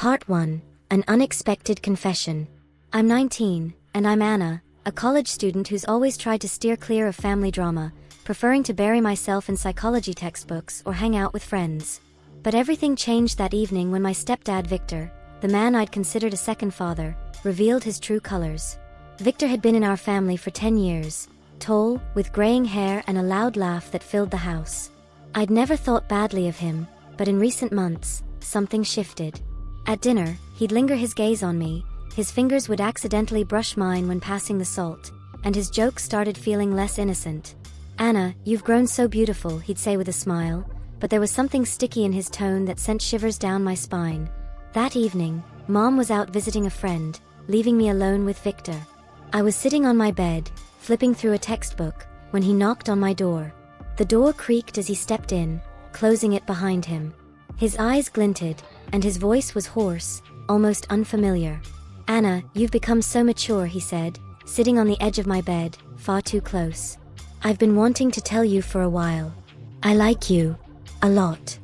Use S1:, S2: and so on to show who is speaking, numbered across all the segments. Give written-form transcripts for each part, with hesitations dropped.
S1: Part 1. An Unexpected Confession. I'm 19, and I'm Anna, a college student who's always tried to steer clear of family drama, preferring to bury myself in psychology textbooks or hang out with friends. But everything changed that evening when my stepdad Victor, the man I'd considered a second father, revealed his true colors. Victor had been in our family for 10 years, tall, with graying hair and a loud laugh that filled the house. I'd never thought badly of him, but in recent months, something shifted. At dinner, he'd linger his gaze on me, his fingers would accidentally brush mine when passing the salt, and his jokes started feeling less innocent. "Anna, you've grown so beautiful," he'd say with a smile, but there was something sticky in his tone that sent shivers down my spine. That evening, Mom was out visiting a friend, leaving me alone with Victor. I was sitting on my bed, flipping through a textbook, when he knocked on my door. The door creaked as he stepped in, closing it behind him. His eyes glinted, and his voice was hoarse, almost unfamiliar. "Anna, you've become so mature," he said, sitting on the edge of my bed, far too close. "I've been wanting to tell you for a while. I like you. A lot."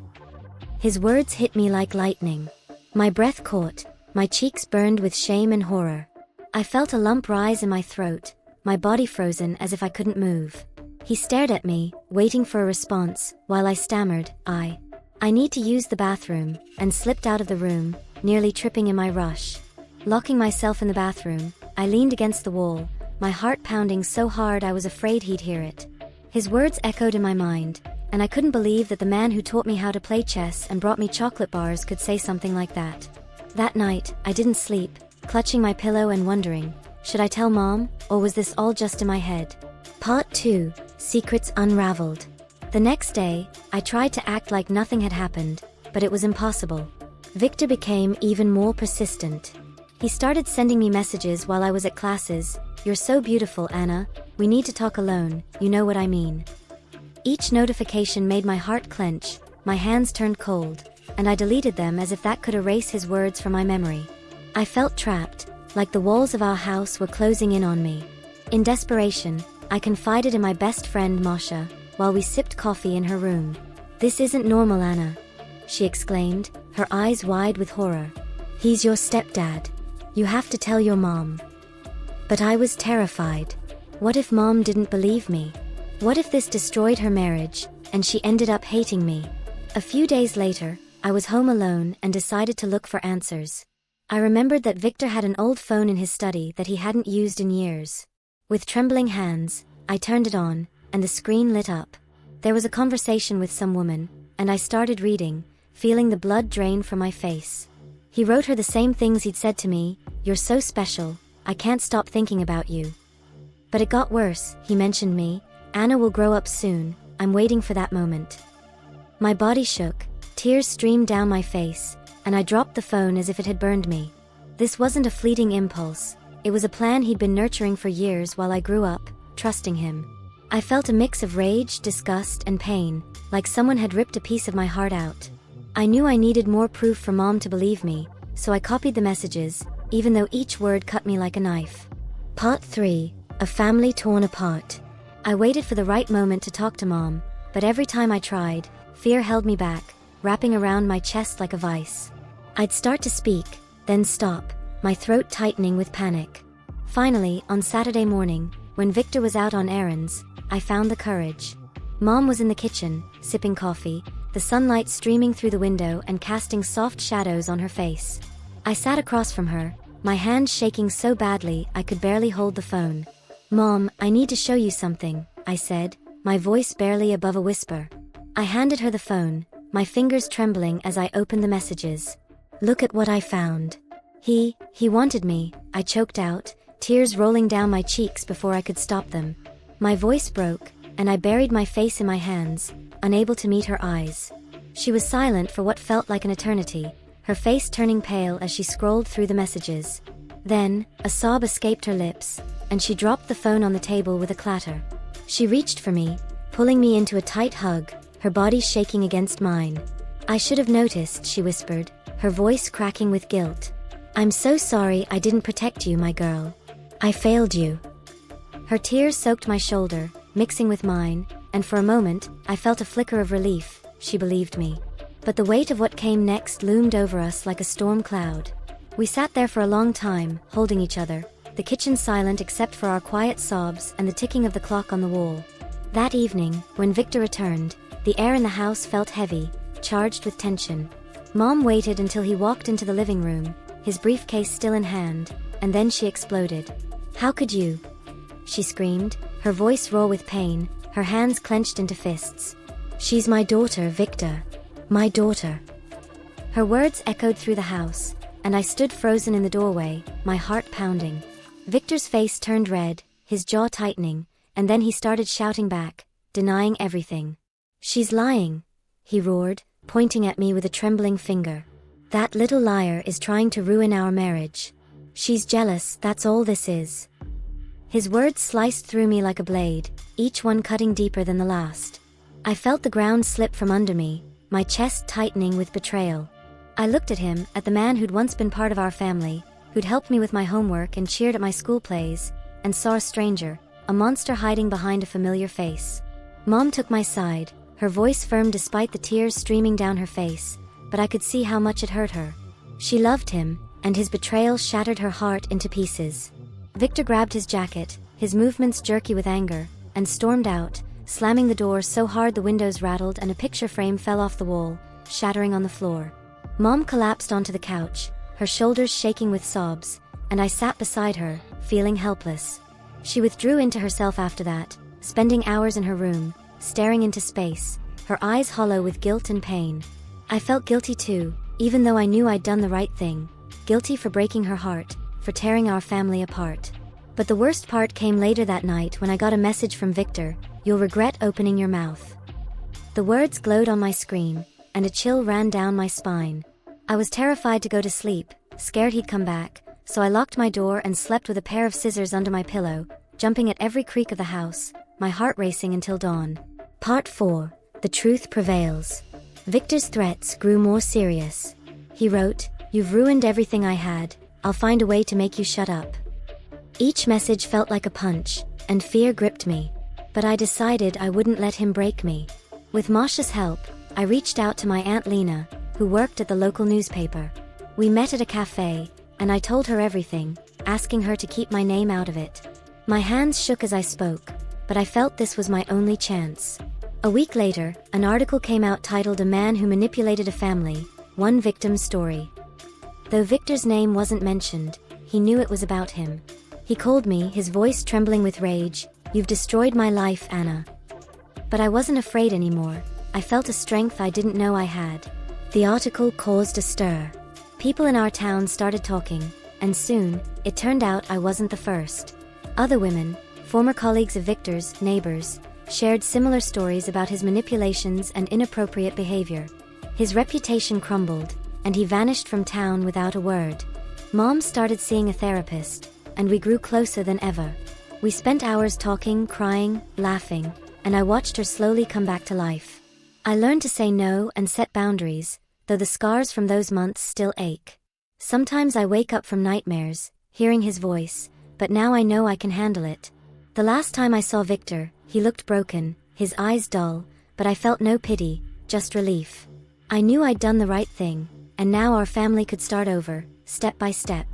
S1: His words hit me like lightning. My breath caught, my cheeks burned with shame and horror. I felt a lump rise in my throat, my body frozen as if I couldn't move. He stared at me, waiting for a response, while I stammered, I need to use the bathroom," and slipped out of the room, nearly tripping in my rush. Locking myself in the bathroom, I leaned against the wall, my heart pounding so hard I was afraid he'd hear it. His words echoed in my mind, and I couldn't believe that the man who taught me how to play chess and brought me chocolate bars could say something like that. That night, I didn't sleep, clutching my pillow and wondering, should I tell Mom, or was this all just in my head? Part 2. Secrets Unraveled. The next day, I tried to act like nothing had happened, but it was impossible. Victor became even more persistent. He started sending me messages while I was at classes. "You're so beautiful, Anna. We need to talk alone, you know what I mean." Each notification made my heart clench, my hands turned cold, and I deleted them as if that could erase his words from my memory. I felt trapped, like the walls of our house were closing in on me. In desperation, I confided in my best friend Masha, while we sipped coffee in her room. "This isn't normal, Anna," she exclaimed, her eyes wide with horror. "He's your stepdad. You have to tell your mom." But I was terrified. What if Mom didn't believe me? What if this destroyed her marriage, and she ended up hating me? A few days later, I was home alone and decided to look for answers. I remembered that Victor had an old phone in his study that he hadn't used in years. With trembling hands, I turned it on, and the screen lit up. There was a conversation with some woman, and I started reading, feeling the blood drain from my face. He wrote her the same things he'd said to me. "You're so special, I can't stop thinking about you." But it got worse. He mentioned me. "Anna will grow up soon, I'm waiting for that moment." My body shook, tears streamed down my face, and I dropped the phone as if it had burned me. This wasn't a fleeting impulse, it was a plan he'd been nurturing for years while I grew up, trusting him. I felt a mix of rage, disgust, and pain, like someone had ripped a piece of my heart out. I knew I needed more proof for Mom to believe me, so I copied the messages, even though each word cut me like a knife. Part 3. A Family Torn Apart. I waited for the right moment to talk to Mom, but every time I tried, fear held me back, wrapping around my chest like a vice. I'd start to speak, then stop, my throat tightening with panic. Finally, on Saturday morning, when Victor was out on errands, I found the courage. Mom was in the kitchen, sipping coffee, the sunlight streaming through the window and casting soft shadows on her face. I sat across from her, my hands shaking so badly I could barely hold the phone. "Mom, I need to show you something," I said, my voice barely above a whisper. I handed her the phone, my fingers trembling as I opened the messages. "Look at what I found." He wanted me," I choked out, tears rolling down my cheeks before I could stop them. My voice broke, and I buried my face in my hands, unable to meet her eyes. She was silent for what felt like an eternity, her face turning pale as she scrolled through the messages. Then, a sob escaped her lips, and she dropped the phone on the table with a clatter. She reached for me, pulling me into a tight hug, her body shaking against mine. "I should have noticed," she whispered, her voice cracking with guilt. "I'm so sorry I didn't protect you, my girl. I failed you." Her tears soaked my shoulder, mixing with mine, and for a moment, I felt a flicker of relief. She believed me. But the weight of what came next loomed over us like a storm cloud. We sat there for a long time, holding each other, the kitchen silent except for our quiet sobs and the ticking of the clock on the wall. That evening, when Victor returned, the air in the house felt heavy, charged with tension. Mom waited until he walked into the living room, his briefcase still in hand, and then she exploded. "How could you?" she screamed, her voice raw with pain, her hands clenched into fists. "She's my daughter, Victor. My daughter." Her words echoed through the house, and I stood frozen in the doorway, my heart pounding. Victor's face turned red, his jaw tightening, and then he started shouting back, denying everything. "She's lying," he roared, pointing at me with a trembling finger. "That little liar is trying to ruin our marriage. She's jealous, that's all this is." His words sliced through me like a blade, each one cutting deeper than the last. I felt the ground slip from under me, my chest tightening with betrayal. I looked at him, at the man who'd once been part of our family, who'd helped me with my homework and cheered at my school plays, and saw a stranger, a monster hiding behind a familiar face. Mom took my side, her voice firm despite the tears streaming down her face, but I could see how much it hurt her. She loved him, and his betrayal shattered her heart into pieces. Victor grabbed his jacket, his movements jerky with anger, and stormed out, slamming the door so hard the windows rattled and a picture frame fell off the wall, shattering on the floor. Mom collapsed onto the couch, her shoulders shaking with sobs, and I sat beside her, feeling helpless. She withdrew into herself after that, spending hours in her room, staring into space, her eyes hollow with guilt and pain. I felt guilty too, even though I knew I'd done the right thing. Guilty for breaking her heart, for tearing our family apart. But the worst part came later that night when I got a message from Victor, "You'll regret opening your mouth." The words glowed on my screen, and a chill ran down my spine. I was terrified to go to sleep, scared he'd come back, so I locked my door and slept with a pair of scissors under my pillow, jumping at every creak of the house, my heart racing until dawn. Part 4. The Truth Prevails. Victor's threats grew more serious. He wrote, "You've ruined everything I had, I'll find a way to make you shut up." Each message felt like a punch, and fear gripped me. But I decided I wouldn't let him break me. With Masha's help, I reached out to my Aunt Lena, who worked at the local newspaper. We met at a cafe, and I told her everything, asking her to keep my name out of it. My hands shook as I spoke, but I felt this was my only chance. A week later, an article came out titled "A Man Who Manipulated a Family, One Victim's Story." Though Victor's name wasn't mentioned, he knew it was about him. He called me, his voice trembling with rage, "You've destroyed my life, Anna." But I wasn't afraid anymore. I felt a strength I didn't know I had. The article caused a stir. People in our town started talking, and soon, it turned out I wasn't the first. Other women, former colleagues of Victor's, neighbors, shared similar stories about his manipulations and inappropriate behavior. His reputation crumbled, and he vanished from town without a word. Mom started seeing a therapist, and we grew closer than ever. We spent hours talking, crying, laughing, and I watched her slowly come back to life. I learned to say no and set boundaries, though the scars from those months still ache. Sometimes I wake up from nightmares, hearing his voice, but now I know I can handle it. The last time I saw Victor, he looked broken, his eyes dull, but I felt no pity, just relief. I knew I'd done the right thing, and now our family could start over, step by step.